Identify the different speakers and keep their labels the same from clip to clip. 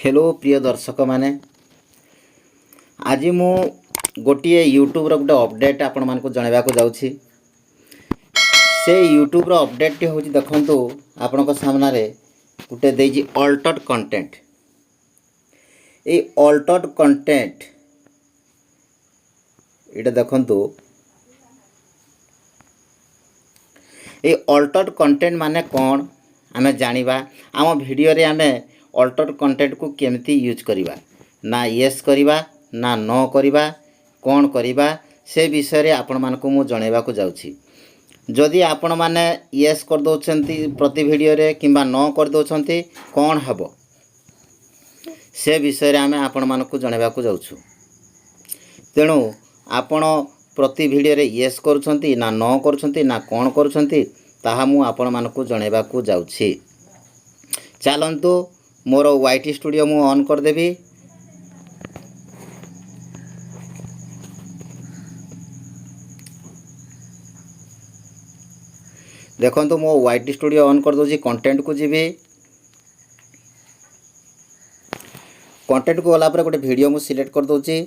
Speaker 1: Hello प्रिय दर्शक माने आज मु गोटे यूट्यूब रो गोटे अपडेट आपण मानक जनइबा को जाउछि। से यूट्यूब रो अपडेट टी होछि देखंतु आपण को सामना रे गोटे देछि अल्टर्ड कंटेंट। ए अल्टर्ड कंटेंट इटा देखंतु ए अल्टर्ड कंटेंट माने कोन आमे जानिबा। आम वीडियो रे आमे अल्टर्ड कंटेंट को केमती यूज करिबा ना यस करिबा ना नो करिबा कोन करिबा से विषय रे आपण मानको मु जणैबा को जाउछि। जदि आपण माने यस कर दोछंती प्रति वीडियो रे किंबा नो कर दोछंती कोन हबो से विषय रे आमे आपण मानको जणैबा को जाउछु। तेणु आपण प्रति वीडियो रे यस करूछंती ना नो करूछंती ना कोन करूछंती ताहा मु आपण मानको जणैबा को जाउछि। चलंतु मोर वाईटी स्टूडियो मु ऑन कर देबी। देखंतु मो वाईटी स्टूडियो ऑन कर दोजी। कंटेंट को जीबी। कंटेंट को गला पर गोटे वीडियो मु सिलेक्ट कर दोजी।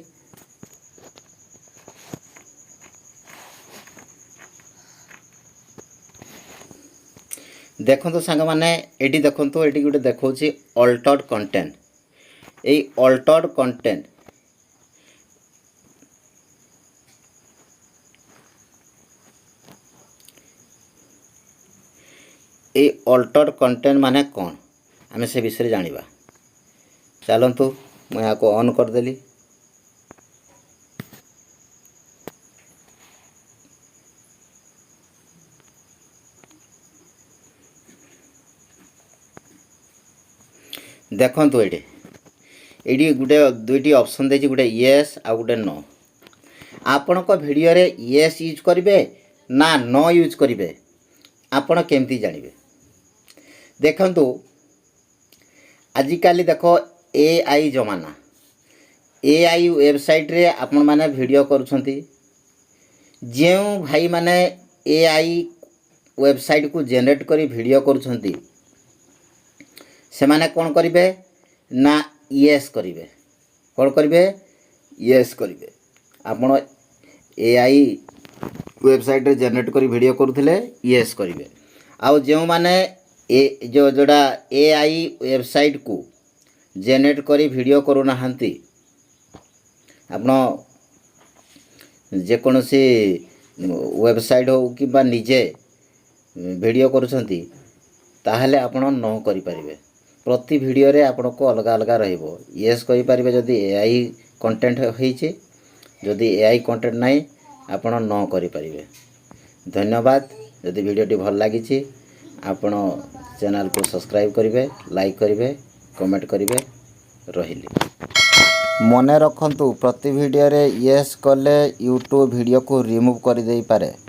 Speaker 1: देखंतु संग माने एटी देखंतु एटी गोटे देखौछि अल्टर्ड कंटेंट। ए अल्टर्ड कंटेंट ए अल्टर्ड कंटेंट माने कोन आमे से विषय जानिबा। चलंतु मैं या को ऑन कर देली। देखंतु एडी गुटे दुईटी ऑप्शन देछि गुटे यस आ गुटे नो। आपण को वीडियो रे यस यूज करिवे ना नो यूज करिवे आपण केमती जानिबे। देखंतु आजिकाली देखो एआई जमाना। एआई वेबसाइट रे आपण माने वीडियो करूछंती। जेउ भाई माने एआई वेबसाइट को जनरेट करी वीडियो करूछंती से माने कौन करिवे ना यस करिवे। कौन करिवे यस करिवे। आपण एआई वेबसाइट रे जनरेट करी वीडियो करूथिले यस करिवे। आउ जेउ माने जो जोड़ा एआई वेबसाइट को जनरेट करी वीडियो करू नाहंती आपण जे कोनोसी वेबसाइट हो कि बा निजे वीडियो करूछंती ताहले आपण नो करि परिबे। प्रति वीडियो रे आपण को अलग अलग रहइबो। यस कहि परिबे जदि एआई कंटेंट होईचे। जदि एआई कंटेंट नाही आपण नो करि परिबे। धन्यवाद। जदि वीडियो टी भल लागिछि आपण चैनल को सब्सक्राइब करिवे, लाइक करिवे, कमेंट करिवे। रहिली मने रखंतु प्रति वीडियो रे यस कले यूट्यूब वीडियो को रिमूव कर देई पारे।